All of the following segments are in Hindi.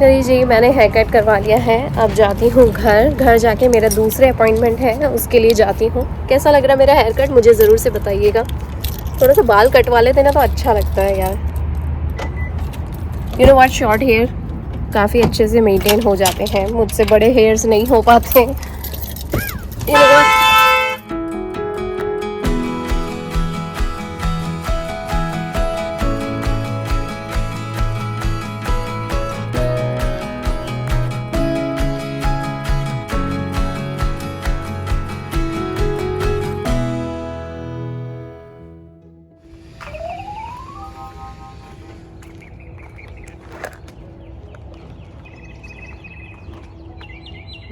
चलिए जी, मैंने हेयर कट करवा लिया है। अब जाती हूँ घर जाके मेरा दूसरे अपॉइंटमेंट है, उसके लिए जाती हूँ। कैसा लग रहा है मेरा हेयर कट, मुझे ज़रूर से बताइएगा। थोड़ा सा बाल कटवा लेते ना तो अच्छा लगता है यार। You know what, short hair काफ़ी अच्छे से मेंटेन हो जाते हैं, मुझसे बड़े हेयर्स नहीं हो पाते। यू नो व्हाट,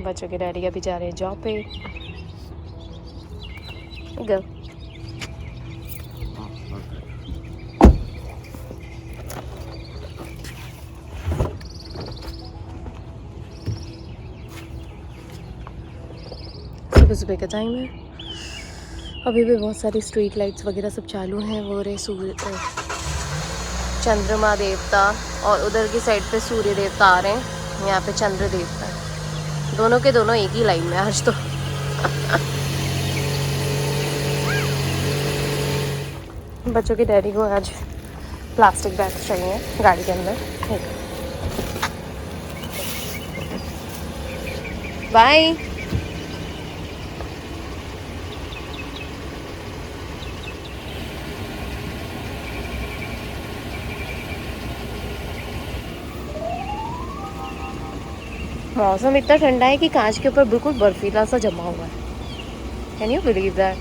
बच्चों के डैडी अभी जा रहे हैं जॉब पे। गो। सुबह सुबह का टाइम है, अभी भी बहुत सारी स्ट्रीट लाइट्स वगैरह सब चालू हैं। वो रहे सूर्य, चंद्रमा देवता, और उधर की साइड पे सूर्य देवता आ रहे हैं। यहाँ पे चंद्र देवता है। दोनों के दोनों एक ही लाइन में आज तो। बच्चों के डैडी को आज प्लास्टिक बैग चाहिए गाड़ी के अंदर। बाय। मौसम इतना ठंडा है कि कांच के ऊपर बिल्कुल बर्फीला सा जमा हुआ है। Can you believe that?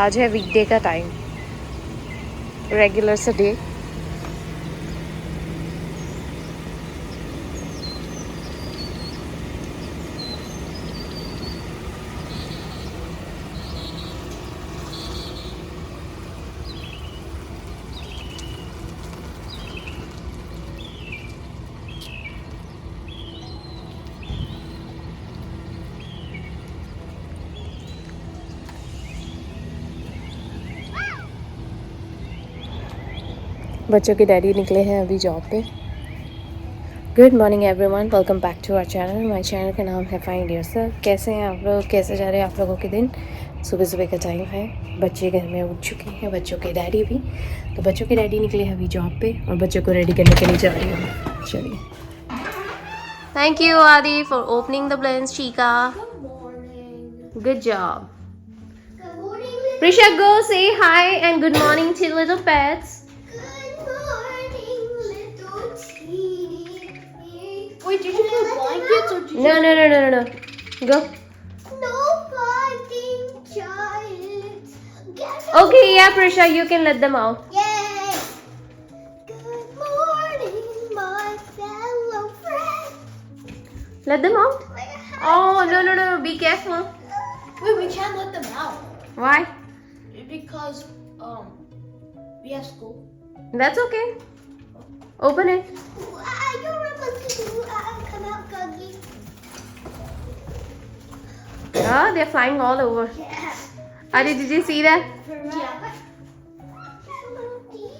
आज है वीकडे का टाइम, रेगुलर सा डे। बच्चों के डैडी निकले हैं अभी जॉब पे। Good morning everyone, welcome back to our channel. My channel का नाम है फाइंड योरसेल्फ। कैसे हैं आप लोग, कैसे जा रहे हैं आप लोगों के दिन? सुबह सुबह का टाइम है, बच्चे घर में उठ चुके हैं, बच्चों के डैडी भी। तो बच्चों के डैडी निकले हैं अभी जॉब पे और बच्चों को रेडी करने के लिए जा रही हूँ। चलिए। थैंक यू आदि for opening the Blaine's. Chica, good job. Prisha, go say hi and good morning to little pets. Wait, did you put blankets or did you? No. Go. No fighting giants. Okay, yeah, Prisha, you can let them out. Yay! Good morning, my fellow friends. Let them out. Oh, no. Be careful. Wait, we can't let them out Why? because we have school. That's okay. Open it. You're supposed to come out, Guggy. Oh, they're flying all over. Yeah. Adi, did you see that? Yeah.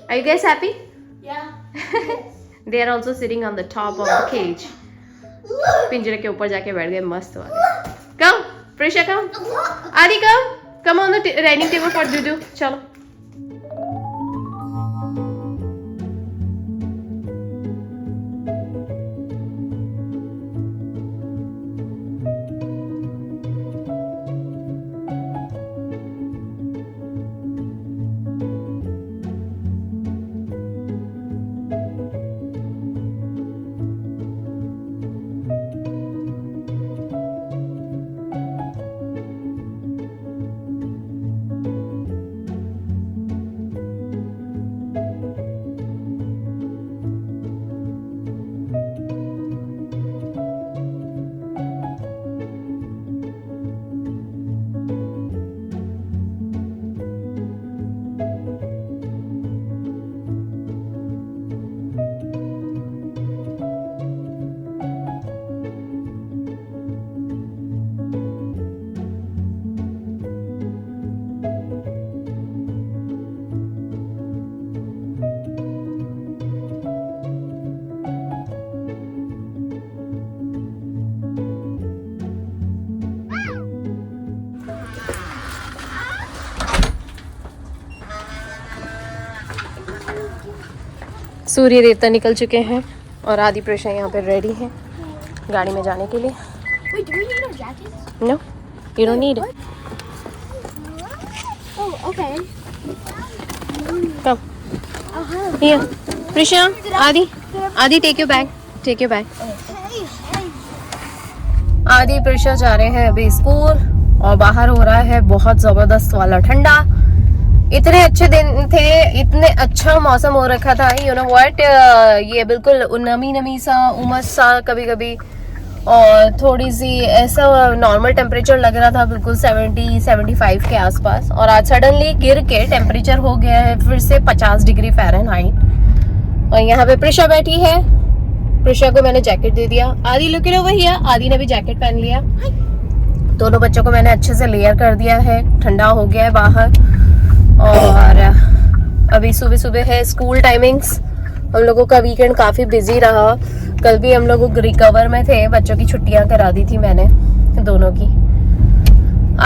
Are you guys happy? Yeah. They are also sitting on the top of the cage. Look. पिंजरे के ऊपर जाके बैठ गए मस्त वाले। Come, Prisha, come. Look. Adi, come on the dining table for Juju. चलो। सूर्य देवता निकल चुके हैं और आदि प्रेशा यहाँ पे रेडी हैं गाड़ी में जाने के लिए। Wait, do we need our jackets? No you don't need Oh, okay. Come Uh-huh. Here Presha Adi take your bag Hey, hey. आदि प्रेशा जा रहे हैं अभी स्कूल और बाहर हो रहा है बहुत जबरदस्त वाला ठंडा। इतने अच्छे दिन थे, इतने अच्छा मौसम हो रखा था, यू नो व्हाट, ये बिल्कुल नमी सा उमस सा कभी कभी, और थोड़ी सी ऐसा नॉर्मल टेम्परेचर लग रहा था बिल्कुल 70-75 के आसपास, और आज सडनली गिर के टेम्परेचर हो गया है फिर से 50 डिग्री फ़ारेनहाइट। और यहाँ पे प्रिशा बैठी है, प्रिशा को मैंने जैकेट दे दिया। आदि लुक एट ओवर हियर, आदि ने भी जैकेट पहन लिया। दोनों बच्चों को मैंने अच्छे से लेयर कर दिया है, ठंडा हो गया है बाहर। और अभी सुबह सुबह है स्कूल टाइमिंग्स। हम लोगों का वीकेंड काफ़ी बिजी रहा। कल भी हम लोग रिकवर में थे, बच्चों की छुट्टियां करा दी थी मैंने दोनों की।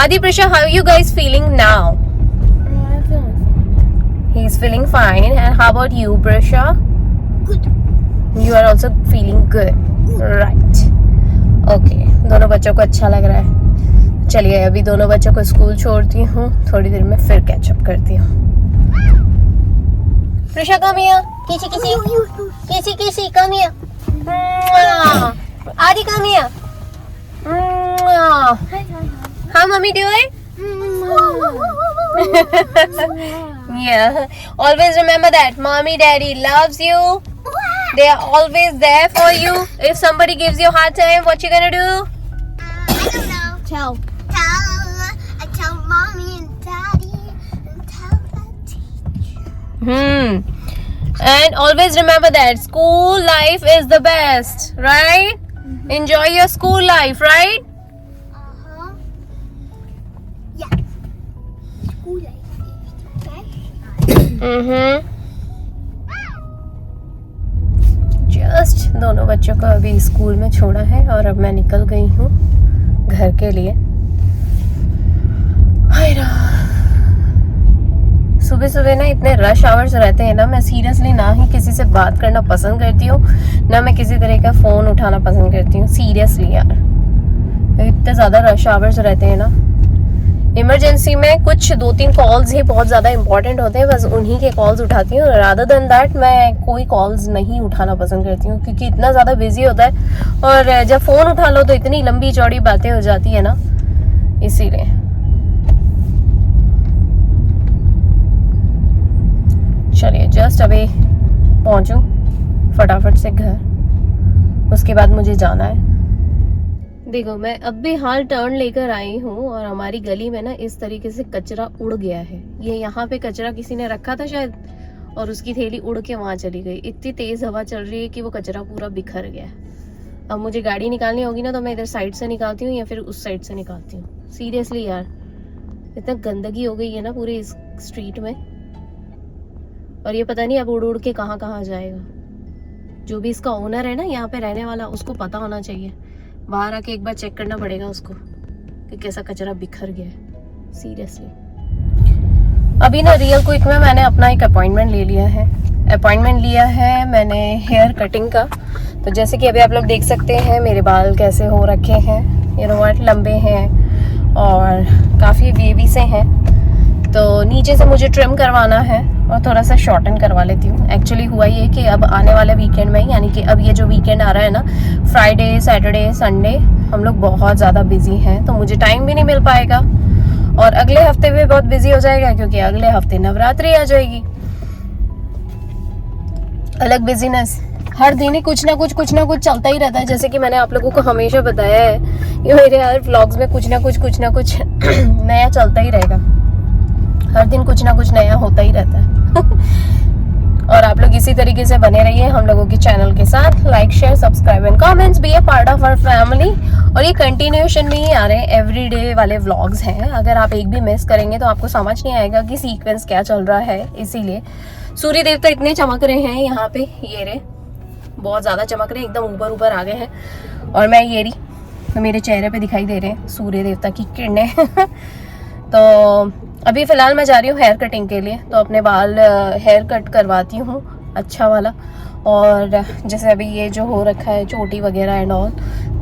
Aadi Prisha, how you guys feeling now? He is feeling fine and how about you Prisha? Good. You are also feeling good, right? Okay, दोनों बच्चों को अच्छा लग रहा है। चलिए अभी दोनों बच्चों को स्कूल छोड़ती हूँ, थोड़ी देर में फिर कैचअप करती हूँ। प्रिशा कम हियर, किसी कम हियर। आदि come here. How mommy doing? Yeah, always remember that mommy daddy loves you. They are always there for you. If somebody gives you a hard time, what you gonna do? I don't know. Tell. I tell mommy and daddy and tell the teacher. And always remember that school life is the best, right? Enjoy your school life, right? Uh-huh. Yeah. School life. Just दोनों बच्चों को अभी स्कूल में छोड़ा है और अब मैं निकल गई हूँ घर के लिए। सुबह सुबह ना इतने रश आवर्स रहते हैं ना, मैं सीरियसली ना ही किसी से बात करना पसंद करती हूँ, ना मैं किसी तरह का फ़ोन उठाना पसंद करती हूँ। सीरियसली यार, इतने ज़्यादा रश आवर्स रहते हैं ना। इमरजेंसी में कुछ 2-3 कॉल्स ही बहुत ज़्यादा इंपॉर्टेंट होते हैं, बस उन्हीं के कॉल्स उठाती हूँ। रादर देन दैट मैं कोई कॉल्स नहीं उठाना पसंद करती हूँ, क्योंकि इतना ज़्यादा बिजी होता है और जब फ़ोन उठा लो तो इतनी लंबी चौड़ी बातें हो जाती है ना, इसीलिए। चलिए जस्ट अभी पहुँचूँ फटाफट से घर, उसके बाद मुझे जाना है। देखो मैं अब भी हाल टर्न लेकर आई हूँ और हमारी गली में ना इस तरीके से कचरा उड़ गया है। ये यहाँ पे कचरा किसी ने रखा था शायद, और उसकी थैली उड़ के वहाँ चली गई। इतनी तेज हवा चल रही है कि वो कचरा पूरा बिखर गया है। अब मुझे गाड़ी निकालनी होगी ना, तो मैं इधर साइड से निकालती हूँ या फिर उस साइड से निकालती हूँ। सीरियसली यार, इतना गंदगी हो गई है ना पूरे इस स्ट्रीट में, और ये पता नहीं अब उड़ उड़ के कहाँ कहाँ जाएगा। जो भी इसका ओनर है ना, यहाँ पे रहने वाला, उसको पता होना चाहिए। बाहर आके एक बार चेक करना पड़ेगा उसको कि कैसा कचरा बिखर गया है। सीरियसली अभी ना रियल क्विक में मैंने अपना एक अपॉइंटमेंट लिया है मैंने हेयर कटिंग का। तो जैसे कि अभी आप लोग देख सकते हैं मेरे बाल कैसे हो रखे हैं, यू नो व्हाट, लंबे हैं और काफ़ी वेवी से हैं। तो नीचे से मुझे ट्रिम करवाना है और थोड़ा सा शॉर्टन करवा लेती हूँ। एक्चुअली हुआ ये कि अब आने वाले वीकेंड में, यानी कि अब ये जो वीकेंड आ रहा है ना, फ्राइडे सैटरडे संडे, हम लोग बहुत ज़्यादा बिजी हैं, तो मुझे टाइम भी नहीं मिल पाएगा। और अगले हफ्ते भी बहुत बिजी हो जाएगा, क्योंकि अगले हफ्ते नवरात्रि आ जाएगी। अलग बिजीनेस, हर दिन ही कुछ ना कुछ चलता ही रहता है। जैसे कि मैंने आप लोगों को हमेशा बताया है, ये मेरे हर व्लॉग्स में कुछ ना कुछ नया चलता ही रहेगा। हर दिन कुछ ना कुछ नया होता ही रहता है। और आप लोग इसी तरीके से बने रहिए हम लोगों के चैनल के साथ। Like, share, subscribe and comments, be a part of our family. और ये कंटिन्यूएशन में ही आ रहे हैं, एवरीडे वाले व्लॉग्स हैं। अगर आप एक भी मिस करेंगे तो आपको समझ नहीं आएगा कि सीक्वेंस क्या चल रहा है। इसीलिए सूर्य देवता इतने चमक रहे हैं यहाँ पे, ये रे बहुत ज़्यादा चमक रहे हैं, एकदम ऊपर आ गए हैं। और मैं ये रही, मेरे चेहरे पे दिखाई दे रहे हैं सूर्य देवता की किरणें। तो अभी फ़िलहाल मैं जा रही हूँ हेयर कटिंग के लिए, तो अपने बाल हेयर कट करवाती हूँ अच्छा वाला। और जैसे अभी ये जो हो रखा है चोटी वगैरह एंड ऑल,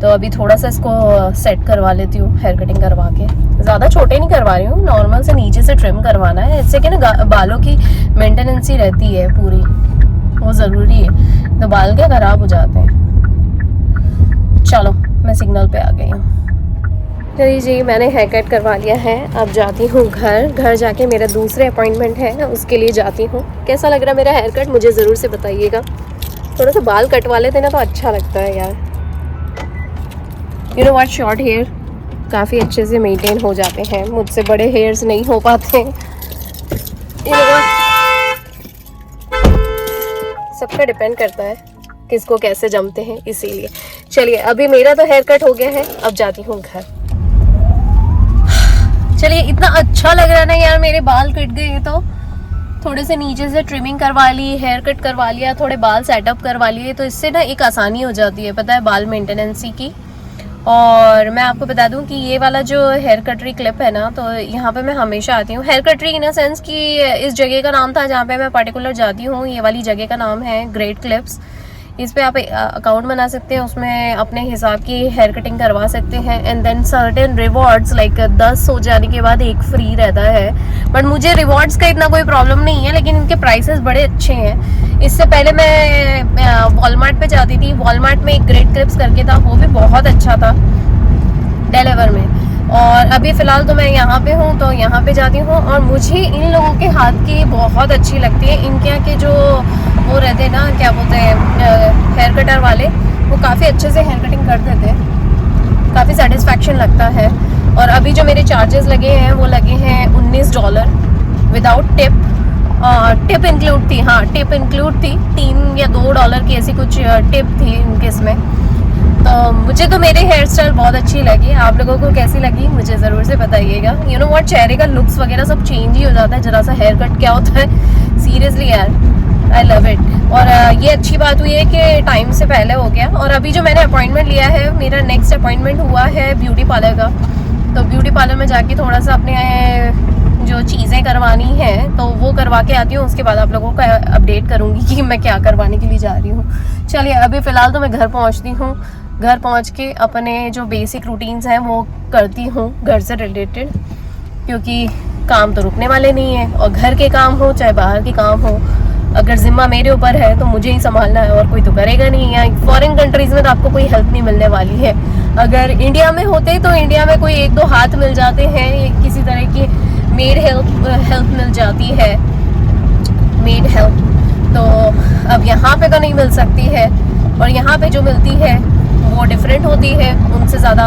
तो अभी थोड़ा सा इसको सेट करवा लेती हूँ हेयर कटिंग करवा के। ज़्यादा छोटे नहीं करवा रही हूँ, नॉर्मल से नीचे से ट्रिम करवाना है, इससे कि ना बालों की मेंटेनेंसी रहती है पूरी, वो ज़रूरी है, तो बाल क्या ख़राब हो जाते हैं। चलो मैं सिग्नल पे आ गई हूँ। चलिए जी, मैंने हेयर कट करवा लिया है, अब जाती हूँ घर जाके मेरा दूसरे अपॉइंटमेंट है, उसके लिए जाती हूँ। कैसा लग रहा है मेरा हेयर कट मुझे ज़रूर से बताइएगा। थोड़ा सा बाल कटवा लेते ना तो अच्छा लगता है यार। You know what, short hair काफ़ी अच्छे से मेंटेन हो जाते हैं, मुझसे बड़े हेयर्स नहीं हो पाते हैं। यू नो सबका डिपेंड करता है किसको कैसे जमते हैं, इसीलिए। चलिए अभी मेरा तो हेयर कट हो गया है, अब जाती हूँ घर। चलिए, इतना अच्छा लग रहा है ना यार, मेरे बाल कट गए तो थोड़े से नीचे से ट्रिमिंग करवा ली, हेयर कट करवा लिया, थोड़े बाल सेटअप करवा लिए, तो इससे ना एक आसानी हो जाती है, पता है, बाल मेंटेनेंसी की। और मैं आपको बता दूं कि ये वाला जो हेयर कटरी क्लिप है ना, तो यहाँ पे मैं हमेशा आती हूँ। Hair Katri in a sense कि इस जगह का नाम था जहाँ पे मैं पर्टिकुलर जाती हूँ, ये वाली जगह का नाम है ग्रेट क्लिप्स। इस पे आप अकाउंट बना सकते हैं, उसमें अपने हिसाब की हेयर कटिंग करवा सकते हैं, and then certain rewards like 10 हो जाने के बाद एक फ्री रहता है। बट मुझे रिवॉर्ड्स का इतना कोई प्रॉब्लम नहीं है, लेकिन इनके प्राइसेस बड़े अच्छे हैं। इससे पहले मैं वॉलमार्ट पे जाती थी, वॉलमार्ट में एक ग्रेट क्लिप्स करके था, वो भी बहुत अच्छा था डेलीवर में। और अभी फ़िलहाल तो मैं यहाँ पे हूँ, तो यहाँ पे जाती हूँ, और मुझे इन लोगों के हाथ की बहुत अच्छी लगती है। इनके यहाँ के जो वो रहते हैं ना, क्या बोलते हैं, हेयर कटर वाले, वो काफ़ी अच्छे से हेयर कटिंग कर देते हैं, काफ़ी सेटिस्फैक्शन लगता है। और अभी जो मेरे चार्जेस लगे हैं वो लगे हैं $19 विदाउट टिप। टिप इंक्लूड थी, हाँ टिप इंक्लूड थी, $3 या $2 की ऐसी कुछ टिप थी इनके इसमें। तो मुझे तो मेरे हेयर स्टाइल बहुत अच्छी लगी, आप लोगों को कैसी लगी मुझे ज़रूर से बताइएगा। यू नो व्हाट, चेहरे का लुक्स वगैरह सब चेंज ही हो जाता है जरा सा हेयर कट क्या होता है, सीरियसली यार, आई लव इट। और ये अच्छी बात हुई है कि टाइम से पहले हो गया। और अभी जो मैंने अपॉइंटमेंट लिया है, मेरा नेक्स्ट अपॉइंटमेंट हुआ है ब्यूटी पार्लर का, तो ब्यूटी पार्लर में जाके थोड़ा सा अपने जो चीज़ें करवानी है तो वो करवा के आती हूँ, उसके बाद आप लोगों को अपडेट करूँगी कि मैं क्या करवाने के लिए जा रही हूँ। चलिए अभी फ़िलहाल तो मैं घर पहुँचती हूँ, घर पहुँच के अपने जो बेसिक रूटीन्स हैं वो करती हूँ घर से रिलेटेड, क्योंकि काम तो रुकने वाले नहीं है, और घर के काम हो चाहे बाहर के काम हो, अगर जिम्मा मेरे ऊपर है तो मुझे ही संभालना है, और कोई तो करेगा नहीं। यहाँ फॉरेन कंट्रीज़ में तो आपको कोई हेल्प नहीं मिलने वाली है। अगर इंडिया में होते तो इंडिया में कोई 1-2 हाथ मिल जाते हैं, किसी तरह की मेड हेल्प मिल जाती है, मेड हेल्प। तो अब यहाँ पे तो नहीं मिल सकती है, और यहाँ पे जो मिलती है वो डिफरेंट होती है, उनसे ज़्यादा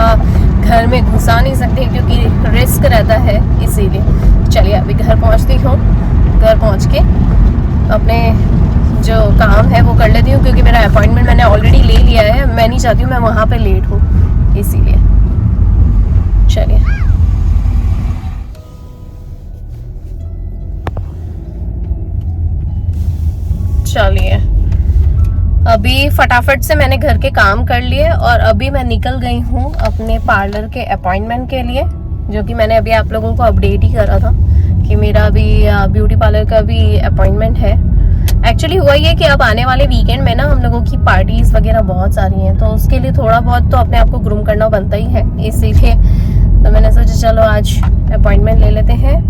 घर में घुसा नहीं सकते क्योंकि रिस्क रहता है, इसीलिए। चलिए अभी घर पहुँचती हूँ, घर पहुँच के अपने जो काम है वो कर लेती हूँ, क्योंकि मेरा अपॉइंटमेंट मैंने ऑलरेडी ले लिया है, मैं नहीं चाहती हूँ मैं वहाँ पे लेट हूँ, इसीलिए। चलिए चलिए अभी फटाफट से मैंने घर के काम कर लिए, और अभी मैं निकल गई हूँ अपने पार्लर के अपॉइंटमेंट के लिए, जो कि मैंने अभी आप लोगों को अपडेट ही करा था कि मेरा अभी ब्यूटी पार्लर का भी अपॉइंटमेंट है। एक्चुअली हुआ ये कि अब आने वाले वीकेंड में ना हम लोगों की पार्टीज वगैरह बहुत सारी हैं, तो उसके लिए थोड़ा बहुत तो अपने आप को ग्रूम करना बनता ही है, इसीलिए तो मैंने सोचा चलो आज अपॉइंटमेंट ले लेते हैं।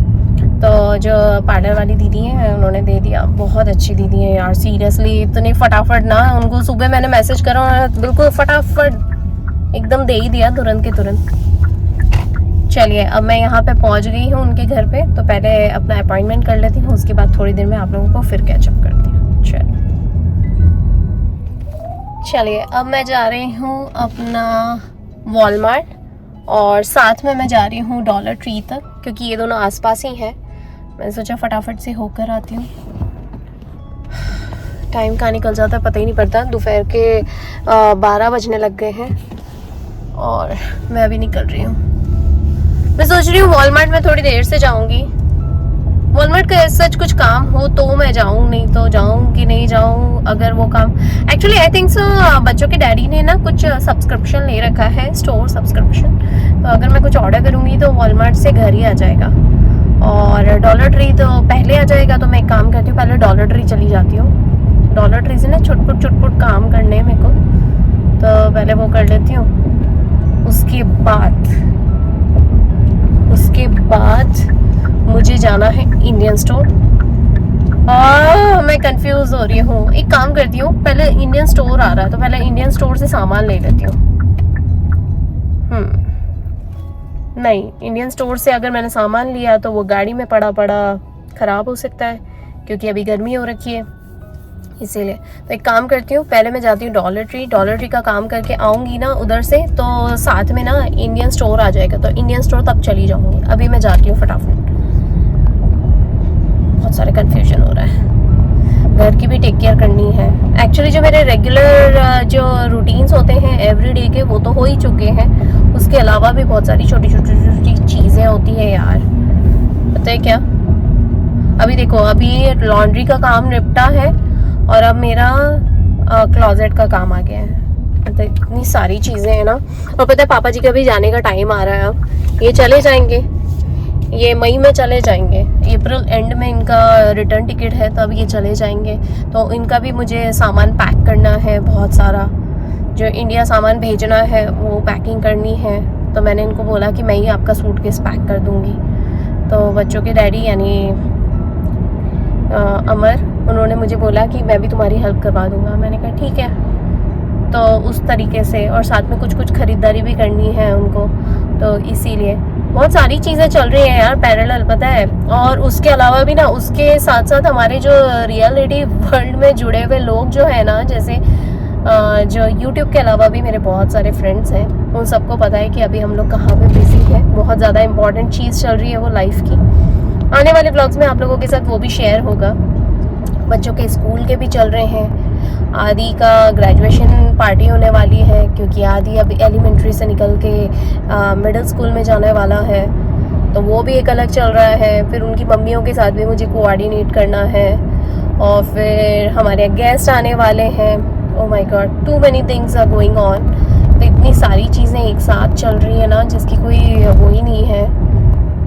तो जो पार्लर वाली दीदी हैं उन्होंने दे दिया, बहुत अच्छी दीदी है यार, सीरियसली इतने फटाफट ना, उनको सुबह मैंने मैसेज करा उन्होंने बिल्कुल फटाफट एकदम दे ही दिया, तुरंत के तुरंत। चलिए अब मैं यहाँ पे पहुँच गई हूँ उनके घर पे, तो पहले अपना अपॉइंटमेंट कर लेती हूँ, उसके बाद थोड़ी देर में आप लोगों को फिर कैचअप करती हूँ। चलिए अब मैं जा रही हूँ अपना वॉलमार्ट, और साथ में मैं जा रही हूँ डॉलर ट्री तक, क्योंकि ये दोनों आसपास ही हैं। मैंने सोचा फटाफट से होकर आती हूँ, टाइम कहाँ निकल जाता है पता ही नहीं पड़ता। दोपहर के 12 बजने लग गए हैं, और मैं अभी निकल रही हूँ। मैं सोच रही हूँ वॉलमार्ट में थोड़ी देर से जाऊँगी, वॉलमार्ट का सच कुछ काम हो तो मैं जाऊँ, नहीं तो जाऊँ कि नहीं जाऊँ। अगर वो काम एक्चुअली आई थिंक सो बच्चों के डैडी ने ना कुछ सब्सक्रिप्शन ले रखा है, स्टोर सब्सक्रिप्शन, तो अगर मैं कुछ ऑर्डर करूँगी तो वॉलमार्ट से घर ही आ जाएगा। और डॉलर ट्री तो पहले आ जाएगा, तो मैं एक काम करती हूँ, पहले डॉलर ट्री चली जाती हूँ। डॉलर ट्री से ना छुटपुट काम करने हैं मेरे को, तो पहले वो कर लेती हूँ। उसके बाद मुझे जाना है इंडियन स्टोर। मैं कंफ्यूज हो रही हूँ। एक काम करती हूँ, पहले इंडियन स्टोर आ रहा है तो पहले इंडियन स्टोर से सामान ले लेती हूँ। नहीं, इंडियन स्टोर से अगर मैंने सामान लिया तो वो गाड़ी में पड़ा ख़राब हो सकता है, क्योंकि अभी गर्मी हो रखी है इसीलिए। तो एक काम करती हूँ, पहले मैं जाती हूँ डॉलर ट्री का काम करके आऊँगी ना उधर से, तो साथ में ना इंडियन स्टोर आ जाएगा, तो इंडियन स्टोर तब चली जाऊँगी। अभी मैं जाती हूँ फटाफट। बहुत सारे कन्फ्यूजन हो रहा है। घर की भी टेक केयर करनी है। एक्चुअली जो मेरे रेगुलर जो रूटीन्स होते हैं एवरीडे के, वो तो हो ही चुके हैं। उसके अलावा भी बहुत सारी छोटी चीज़ें होती है यार। पता है क्या, अभी देखो, अभी लॉन्ड्री का काम निपटा है और अब मेरा क्लोजेट का काम आ गया है। मतलब इतनी सारी चीज़ें हैं ना। और पता है पापा जी का भी जाने का टाइम आ रहा है। अब ये चले जाएंगे, ये मई में चले जाएंगे, अप्रैल एंड में इनका रिटर्न टिकट है, तब ये चले जाएंगे। तो इनका भी मुझे सामान पैक करना है बहुत सारा। जो इंडिया सामान भेजना है वो पैकिंग करनी है। तो मैंने इनको बोला कि मैं ही आपका सूटकेस पैक कर दूँगी। तो बच्चों के डैडी यानी अमर, उन्होंने मुझे बोला कि मैं भी तुम्हारी हेल्प करवा दूँगा। मैंने कहा ठीक है। तो उस तरीके से, और साथ में कुछ ख़रीदारी भी करनी है उनको, तो इसीलिए बहुत सारी चीज़ें चल रही हैं यार पैरेलल, पता है। और उसके अलावा भी ना, उसके साथ साथ हमारे जो रियलिटी वर्ल्ड में जुड़े हुए लोग जो है ना, जैसे जो यूट्यूब के अलावा भी मेरे बहुत सारे फ्रेंड्स हैं, उन सबको पता है कि अभी हम लोग कहाँ पे बिजी हैं। बहुत ज़्यादा इंपॉर्टेंट चीज़ चल रही है वो लाइफ की। आने वाले व्लॉग्स में आप लोगों के साथ वो भी शेयर होगा। बच्चों के स्कूल के भी चल रहे हैं। आदि का ग्रेजुएशन पार्टी होने वाली है, क्योंकि आदि अब एलिमेंट्री से निकल के मिडिल स्कूल में जाने वाला है, तो वो भी एक अलग चल रहा है। फिर उनकी मम्मियों के साथ भी मुझे कोऑर्डिनेट करना है। और फिर हमारे गेस्ट आने वाले हैं। Oh my god, too many things are going on. तो इतनी सारी चीज़ें एक साथ चल रही है ना, जिसकी कोई वो ही नहीं है,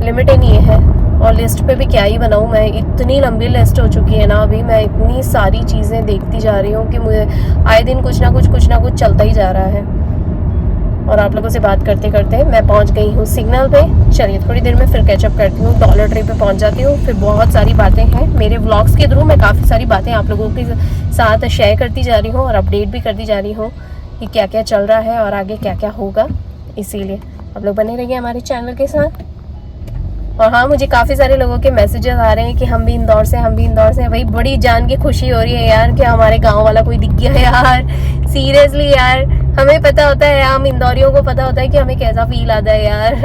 लिमिट ही नहीं है। और लिस्ट पे भी क्या ही बनाऊँ मैं, इतनी लंबी लिस्ट हो चुकी है ना अभी। मैं इतनी सारी चीज़ें देखती जा रही हूँ कि मुझे आए दिन कुछ ना कुछ चलता ही जा रहा है। और आप लोगों से बात करते करते मैं पहुँच गई हूँ सिग्नल पे। चलिए थोड़ी देर में फिर कैचअप करती हूँ, डॉलर ट्री पे पहुँच जाती हूँ। फिर बहुत सारी बातें हैं मेरे व्लॉग्स के थ्रू, मैं काफ़ी सारी बातें आप लोगों के साथ शेयर करती जा रही हूँ और अपडेट भी करती जा रही हूँ कि क्या क्या चल रहा है और आगे क्या क्या होगा। इसीलिए आप लोग बने रहिए हमारे चैनल के साथ। और हाँ, मुझे काफ़ी सारे लोगों के मैसेजेस आ रहे हैं कि हम भी इंदौर से भाई बड़ी जान की खुशी हो रही है यार कि हमारे गांव वाला कोई दिख गया यार। सीरियसली यार, हमें पता होता है, हम इंदौरियों को पता होता है कि हमें कैसा फील आता है यार।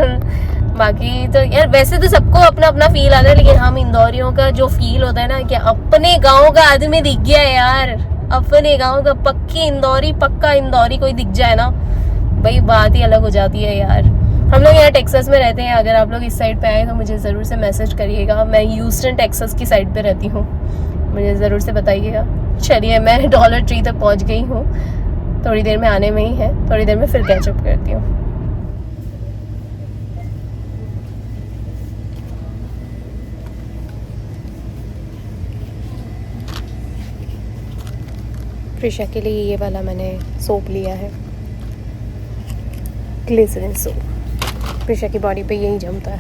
बाकी तो यार वैसे तो सबको अपना अपना फील आता है, लेकिन हम इंदौरियों का जो फील होता है ना कि अपने गाँव का आदमी दिख गया यार, अपने गाँव का पक्का इंदौरी कोई दिख जाए ना, भाई बात ही अलग हो जाती है यार। हम लोग यहाँ टेक्सास में रहते हैं। अगर आप लोग इस साइड पे आए तो मुझे ज़रूर से मैसेज करिएगा। मैं ह्यूस्टन टेक्सास की साइड पे रहती हूँ, मुझे ज़रूर से बताइएगा। चलिए मैं डॉलर ट्री तक पहुँच गई हूँ, थोड़ी देर में आने में ही है, थोड़ी देर में फिर कैचअप करती हूँ। प्रिशा के लिए ये वाला मैंने सोप लिया है, ग्लिसरीन सोप। प्रिशा की बॉडी पे यही जमता है।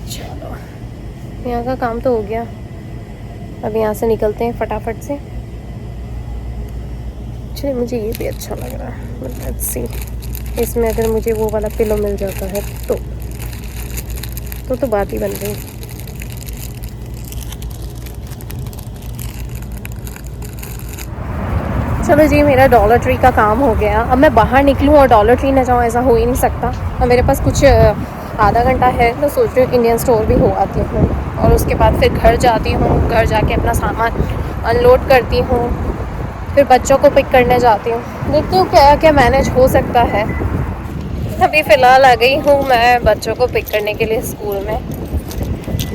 चलो यहाँ का काम तो हो गया, अब यहाँ से निकलते हैं फटाफट से। चलिए मुझे ये भी अच्छा लग रहा है, लेट्स सी इसमें अगर मुझे वो वाला पिलो मिल जाता है तो बात ही बन गई। चलो जी, मेरा डॉलर ट्री का काम हो गया। अब मैं बाहर निकलूँ और डॉलर ट्री ना जाऊँ, ऐसा हो ही नहीं सकता। और मेरे पास कुछ आधा घंटा है, तो सोच रही हूँ इंडियन स्टोर भी हो आती हूँ और उसके बाद फिर घर जाती हूँ। घर जाके अपना सामान अनलोड करती हूँ, फिर बच्चों को पिक करने जाती हूँ। देखती हूँ क्या क्या मैनेज हो सकता है। अभी फ़िलहाल आ गई हूँ मैं बच्चों को पिक करने के लिए स्कूल में।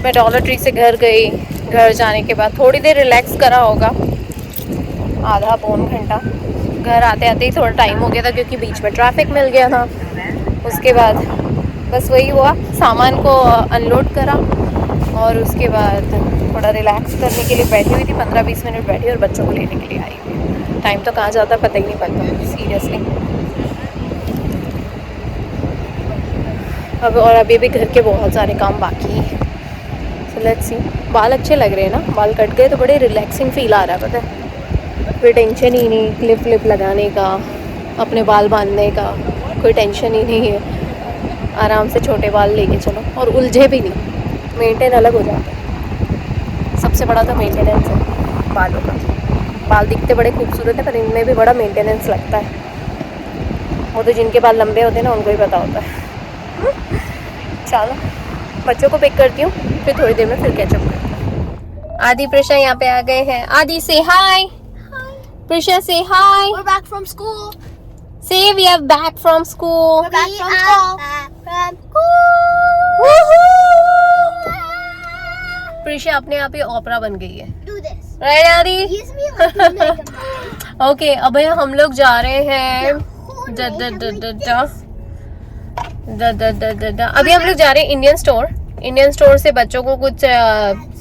मैं डॉलर ट्री से घर गई, घर जाने के बाद थोड़ी देर रिलैक्स करा होगा, आधा पौन घंटा। घर आते आते ही थोड़ा टाइम हो गया था, क्योंकि बीच में ट्रैफिक मिल गया था। उसके बाद बस वही हुआ, सामान को अनलोड करा और उसके बाद थोड़ा रिलैक्स करने के लिए बैठी हुई थी, 15-20 मिनट बैठी और बच्चों को लेने के लिए आई हुई। टाइम तो कहाँ जाता पता ही नहीं पड़ता सीरियसली। अब और अभी भी घर के बहुत सारे काम बाकी हैं। So let's see. बाल अच्छे लग रहे हैं ना, बाल कट गए तो बड़े रिलैक्सिंग फील आ रहा है, पता है। कोई टेंशन ही नहीं क्लिप व्लिप लगाने का, अपने बाल बांधने का कोई टेंशन ही नहीं है। आराम से छोटे बाल लेके चलो और उलझे भी नहीं, मेंटेन अलग हो जाता है। सबसे बड़ा तो मेंटेनेंस है बालों का। बाल दिखते बड़े खूबसूरत है पर इनमें भी बड़ा मेंटेनेंस लगता है। वो तो जिनके बाल लंबे होते हैं ना उनको ही पता होता है। चलो बच्चों को पिक करती हूँ, फिर थोड़ी देर में फिर कैचअप करती हूँ। आदि प्रिशा यहाँ पे आ गए हैं। आदि से हाय। प्रिशा से हाय। We're back from school. Say we are back from school. We're back from school. Back from school. Woohoo! Prisha अपने आप ही ओपरा बन गई है। Do this. राइट आदि? Use me like a Mega Man. Okay अब हम लोग जा रहे हैं अभी हम लोग जा रहे हैं इंडियन स्टोर से बच्चों को कुछ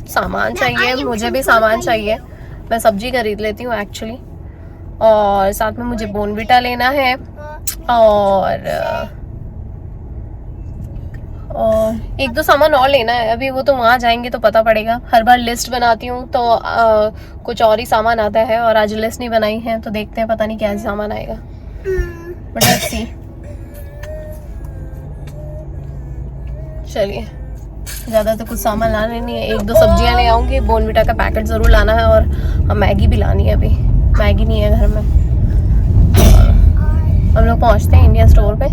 सामान चाहिए, मुझे भी सामान चाहिए। मैं सब्जी खरीद लेती हूँ एक्चुअली, और साथ में मुझे बोनविटा लेना है और एक दो सामान और लेना है। अभी वो तो वहाँ जाएंगे तो पता पड़ेगा। हर बार लिस्ट बनाती हूँ तो कुछ और ही सामान आता है, और आज लिस्ट नहीं बनाई है तो देखते हैं, पता नहीं क्या सामान आएगा। But let's see. चलिए, ज़्यादा तो कुछ सामान लाना नहीं है, एक दो सब्जियां ले आऊँगी, बोनविटा का पैकेट ज़रूर लाना है, और मैगी भी लानी है। अभी मैगी नहीं है घर में। हम लोग पहुँचते हैं इंडियन स्टोर पे।